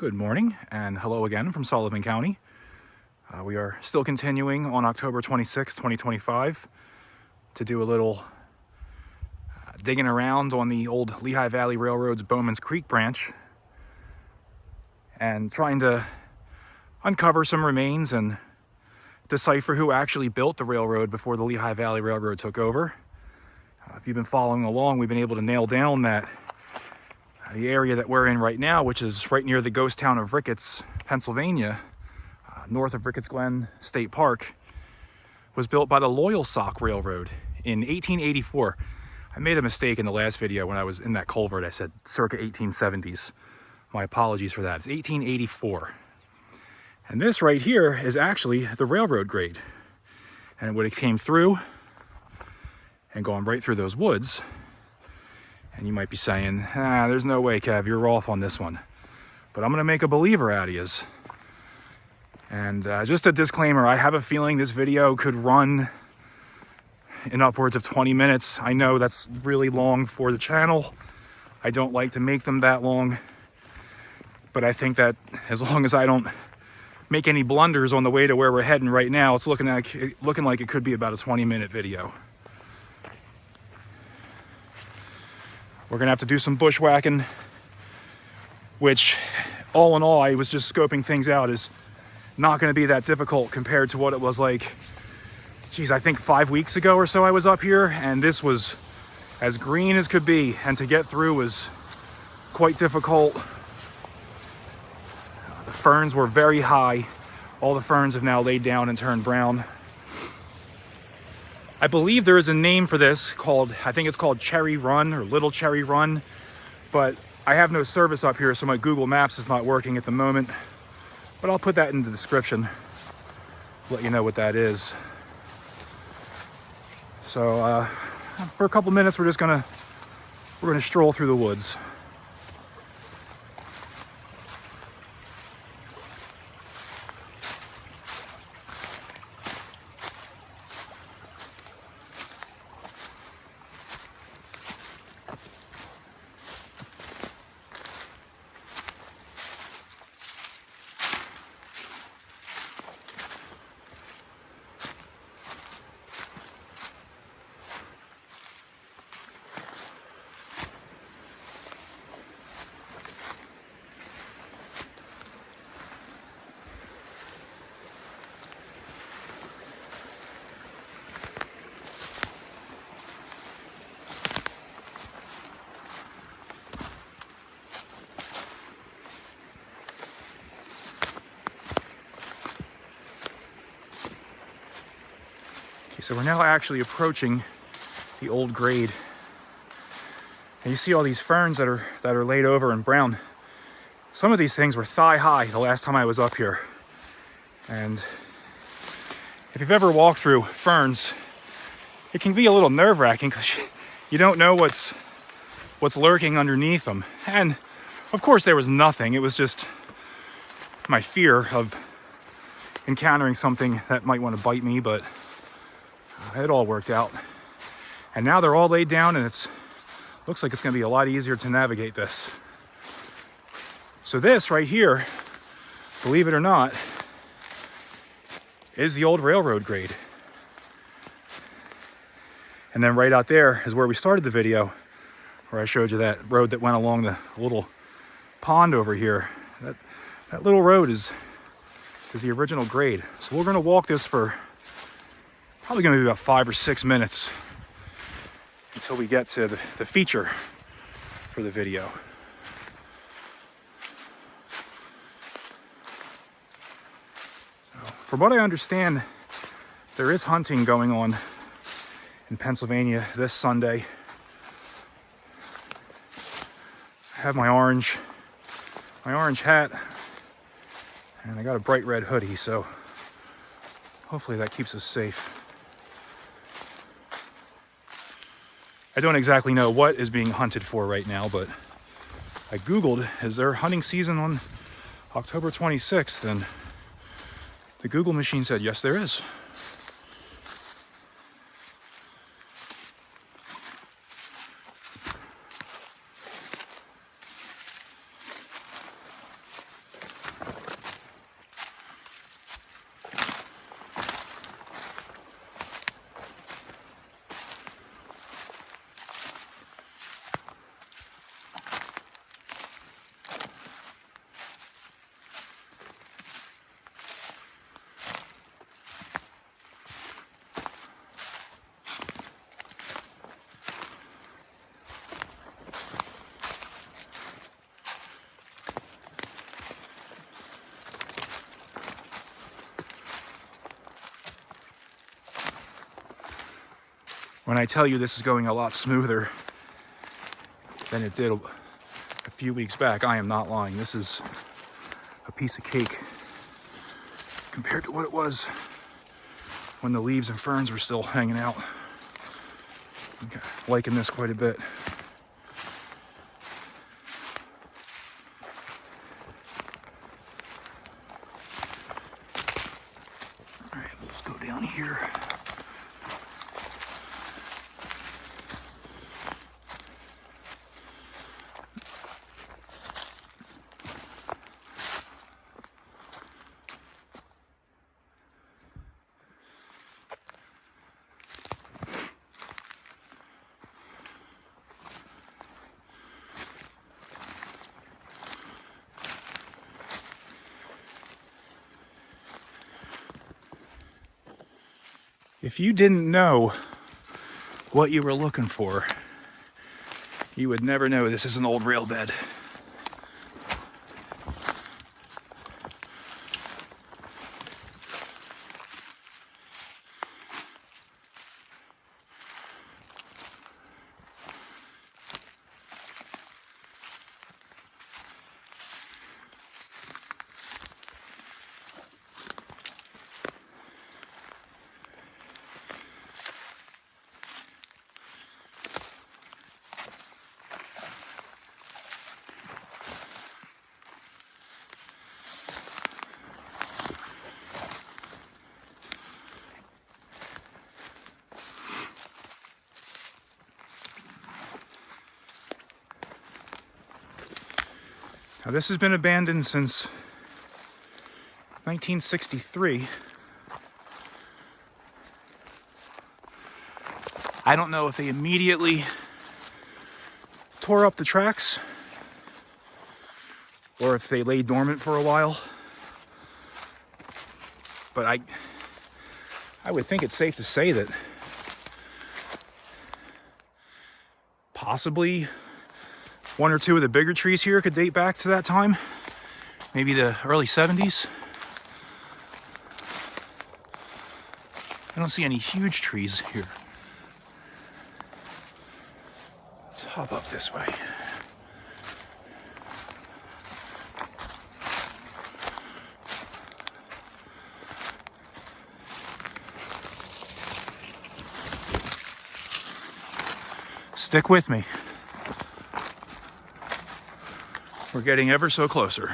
Good morning and hello again from Sullivan County. We are still continuing on October 26, 2025 to do a little digging around on the old Lehigh Valley Railroad's Bowman's Creek branch and trying to uncover some remains and decipher who actually built the railroad before the Lehigh Valley Railroad took over. If you've been following along, we've been able to nail down that the area that we're in right now, which is right near the ghost town of Ricketts, Pennsylvania, north of Ricketts Glen State Park, was built by the Loyalsock Railroad in 1884. I made a mistake in the last video when I was in that culvert. I said circa 1870s. My apologies for that. It's 1884. And this right here is actually the railroad grade. And it would have came through and gone right through those woods. And you might be saying, there's no way, Kev, you're off on this one. But I'm going to make a believer out of yous. And just a disclaimer, I have a feeling this video could run in upwards of 20 minutes. I know that's really long for the channel. I don't like to make them that long. But I think that as long as I don't make any blunders on the way to where we're heading right now, it's looking like it could be about a 20-minute video. We're gonna have to do some bushwhacking, which all in all, I was just scoping things out, is not gonna be that difficult compared to what it was like, geez, I think 5 weeks ago or so I was up here, and this was as green as could be, and to get through was quite difficult. The ferns were very high. All the ferns have now laid down and turned brown. I believe there is a name for this called, I think it's called Cherry Run or Little Cherry Run, but I have no service up here, so my Google Maps is not working at the moment. But I'll put that in the description, let you know what that is. So for a couple minutes, we're gonna stroll through the woods. So we're now actually approaching the old grade. And you see all these ferns that are laid over and brown. Some of these things were thigh high the last time I was up here. And if you've ever walked through ferns, it can be a little nerve-wracking because you don't know what's lurking underneath them. And of course there was nothing. It was just my fear of encountering something that might want to bite me, but it all worked out. And now they're all laid down, and looks like it's going to be a lot easier to navigate this. So this right here, believe it or not, is the old railroad grade. And then right out there is where we started the video, where I showed you that road that went along the little pond over here. That little road is the original grade. So we're going to walk this for probably going to be about 5 or 6 minutes until we get to the feature for the video. So, from what I understand, there is hunting going on in Pennsylvania this Sunday. I have my orange hat, and I got a bright red hoodie, so hopefully that keeps us safe. I don't exactly know what is being hunted for right now, but I Googled, is there hunting season on October 26th? And the Google machine said, yes, there is. When I tell you this is going a lot smoother than it did a few weeks back, I am not lying. This is a piece of cake compared to what it was when the leaves and ferns were still hanging out. Okay, liking this quite a bit. All right, let's go down here. If you didn't know what you were looking for, you would never know this is an old rail bed. Now, this has been abandoned since 1963. I don't know if they immediately tore up the tracks or if they lay dormant for a while. But I would think it's safe to say that possibly one or two of the bigger trees here could date back to that time, maybe the early 70s. I don't see any huge trees here. Let's hop up this way. Stick with me. We're getting ever so closer.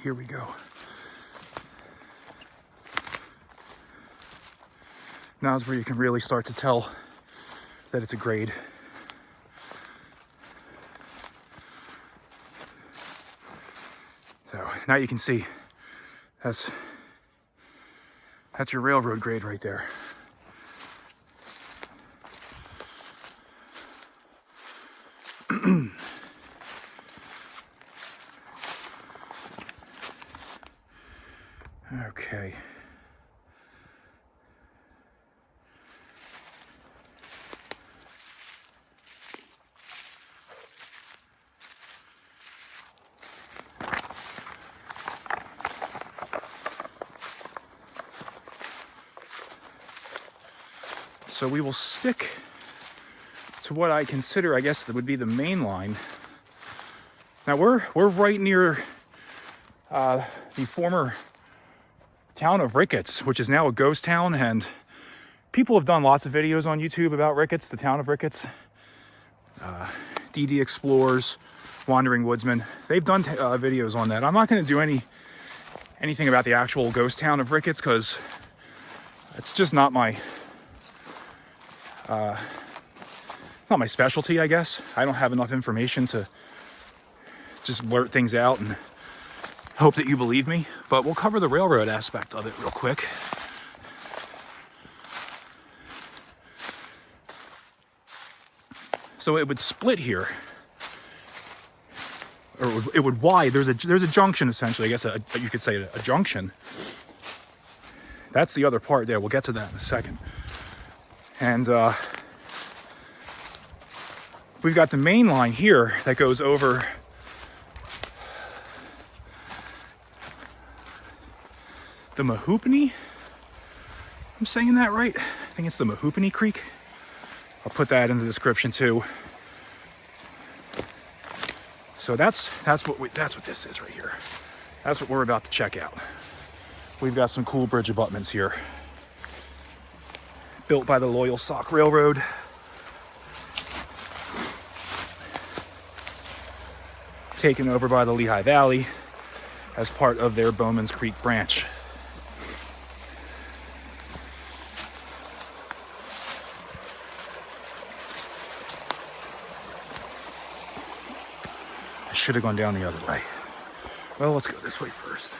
Here we go. Now's where you can really start to tell that it's a grade. So now you can see that's your railroad grade right there. Okay. So we will stick to what I consider, I guess, that would be the main line. Now we're right near the former town of Ricketts, which is now a ghost town, and people have done lots of videos on YouTube about Ricketts, the town of Ricketts. DD Explorers, Wandering Woodsman, they've done videos on that. I'm not going to do anything about the actual ghost town of Ricketts because it's just not my not my specialty, I guess. I don't have enough information to just blurt things out and hope that you believe me, but we'll cover the railroad aspect of it real quick. So it would split here, or it would wide. There's a junction, essentially. I guess you could say a junction. That's the other part there. We'll get to that in a second. And we've got the main line here that goes over the Mehoopany. I'm saying that right? I think it's the Mehoopany Creek. I'll put that in the description too. So that's what this is right here. That's what we're about to check out. We've got some cool bridge abutments here, built by the Loyal Sock Railroad. Taken over by the Lehigh Valley as part of their Bowman's Creek branch. I should have gone down the other way. Well, let's go this way first.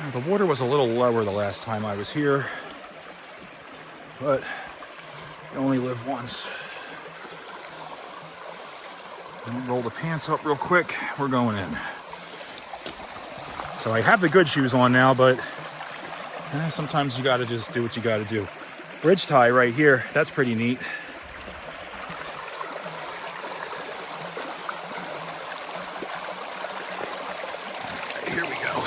Now, the water was a little lower the last time I was here, but you only live once. Roll the pants up real quick. We're going in. So I have the good shoes on now, but sometimes you got to just do what you got to do. Bridge tie right here. That's pretty neat. Here we go.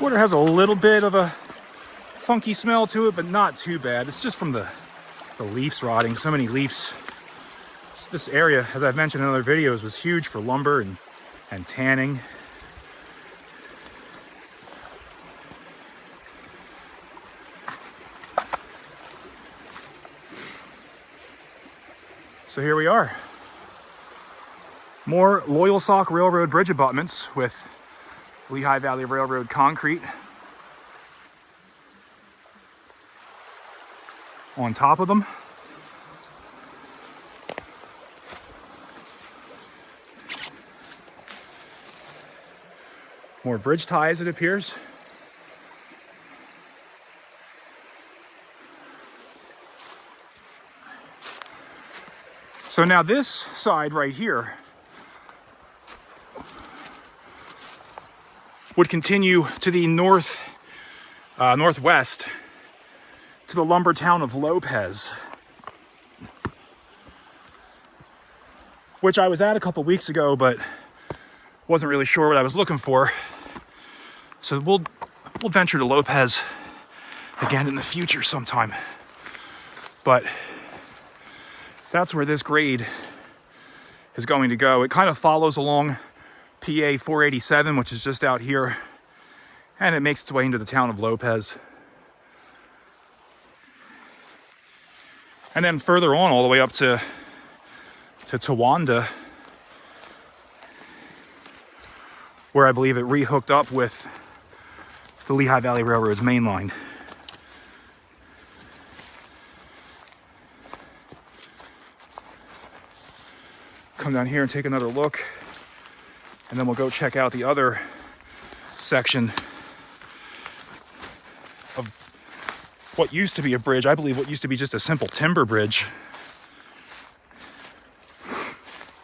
Water has a little bit of a funky smell to it, but not too bad. It's just from the leaves rotting. So many leaves. This area, as I've mentioned in other videos, was huge for lumber and tanning. So here we are. More Loyal Sock Railroad bridge abutments with Lehigh Valley Railroad concrete on top of them. More bridge ties, it appears. So now this side right here would continue to the northwest to the lumber town of Lopez, which I was at a couple weeks ago, but wasn't really sure what I was looking for. So we'll venture to Lopez again in the future sometime. But that's where this grade is going to go. It kind of follows along PA 487, which is just out here, and it makes its way into the town of Lopez. And then further on, all the way up to Towanda, where I believe it re-hooked up with the Lehigh Valley Railroad's main line. Come down here and take another look, and then we'll go check out the other section of what used to be a bridge. I believe what used to be just a simple timber bridge.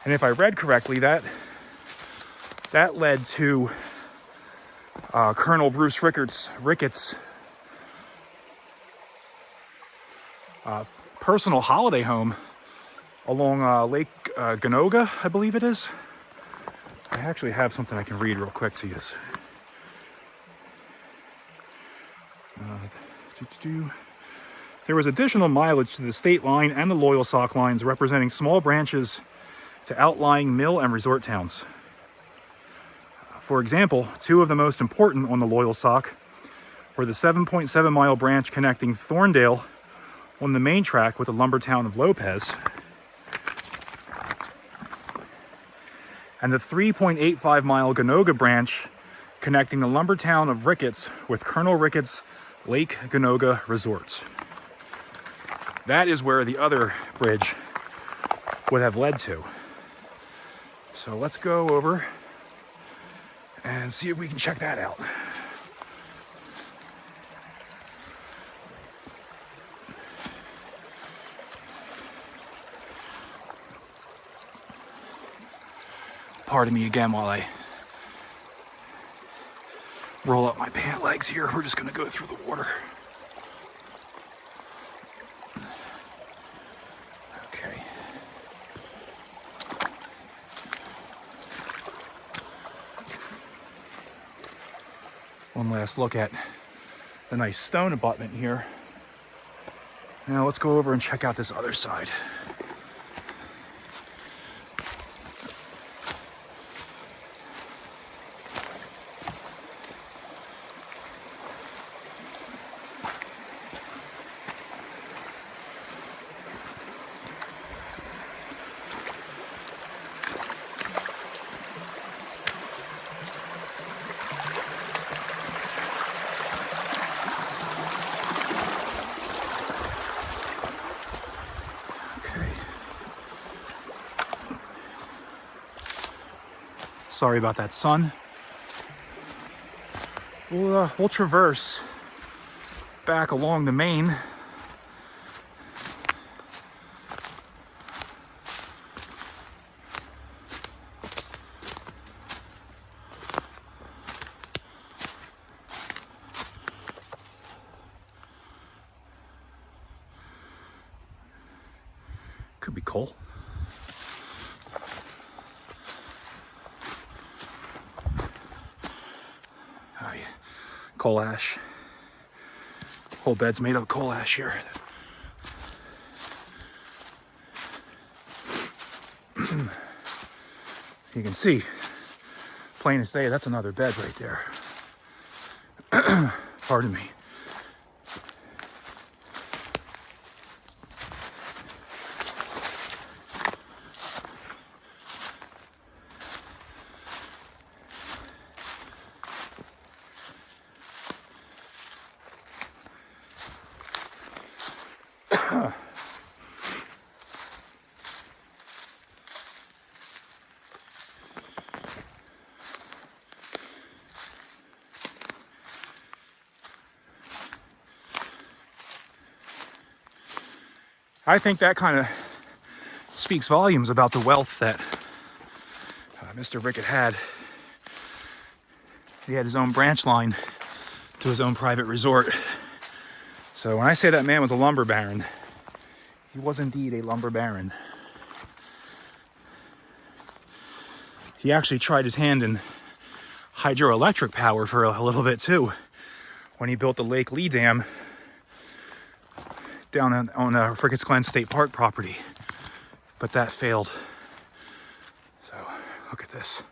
And if I read correctly, that led to Colonel Bruce Ricketts' personal holiday home along Lake Ganoga, I believe it is. I actually have something I can read real quick to you. There was additional mileage to the state line and the Loyal Sock lines, representing small branches to outlying mill and resort towns. For example, two of the most important on the Loyal Sock were the 7.7 mile branch connecting Thorndale on the main track with the lumber town of Lopez, and the 3.85 mile Ganoga branch connecting the lumber town of Ricketts with Colonel Ricketts Lake Ganoga Resort. That is where the other bridge would have led to. So let's go over and see if we can check that out. Pardon me again while I roll up my pant legs here. We're just gonna go through the water. Okay. One last look at the nice stone abutment here. Now let's go over and check out this other side. Sorry about that, sun. We'll traverse back along the main. Could be coal. Coal ash. Whole bed's made of coal ash here. You can see, plain as day, that's another bed right there. Pardon me. I think that kind of speaks volumes about the wealth that Mr. Rickett had. He had his own branch line to his own private resort. So when I say that man was a lumber baron, he was indeed a lumber baron. He actually tried his hand in hydroelectric power for a little bit too, when he built the Lake Lee Dam down on Ricketts Glen State Park property, but that failed. So look at this,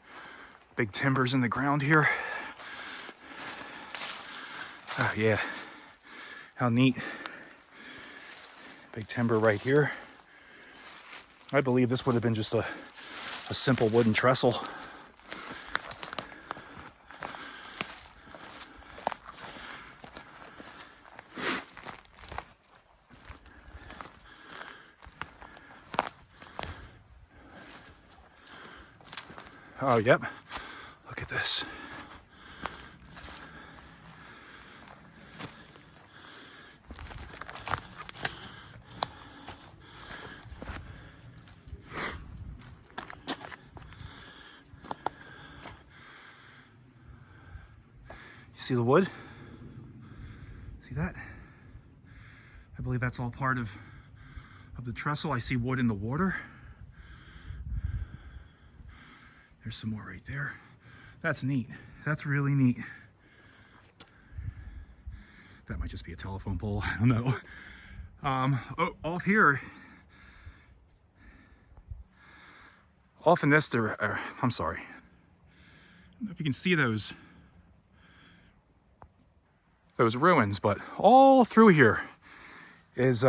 big timbers in the ground here. Oh yeah, how neat. Big timber right here. I believe this would have been just a simple wooden trestle. Oh, yep. Look at this. You see the wood? See that? I believe that's all part of the trestle. I see wood in the water. There's some more right there. That's neat. That's really neat. That might just be a telephone pole. I don't know. Off here, off in this, I'm sorry. I don't know if you can see those ruins, but all through here is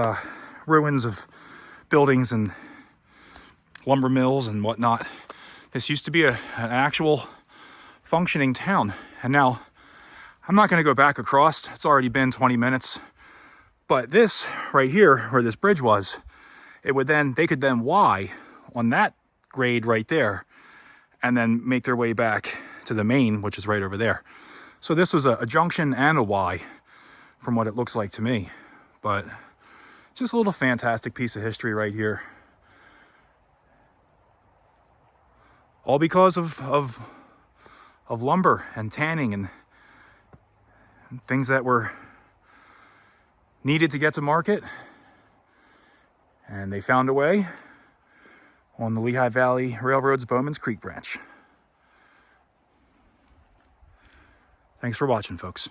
ruins of buildings and lumber mills and whatnot This used to be an actual functioning town. And now, I'm not gonna go back across. It's already been 20 minutes. But this right here, where this bridge was, they could then Y on that grade right there and then make their way back to the main, which is right over there. So this was a junction and a Y from what it looks like to me. But just a little fantastic piece of history right here. All because of lumber and tanning and things that were needed to get to market. And they found a way on the Lehigh Valley Railroad's Bowman's Creek branch. Thanks for watching, folks.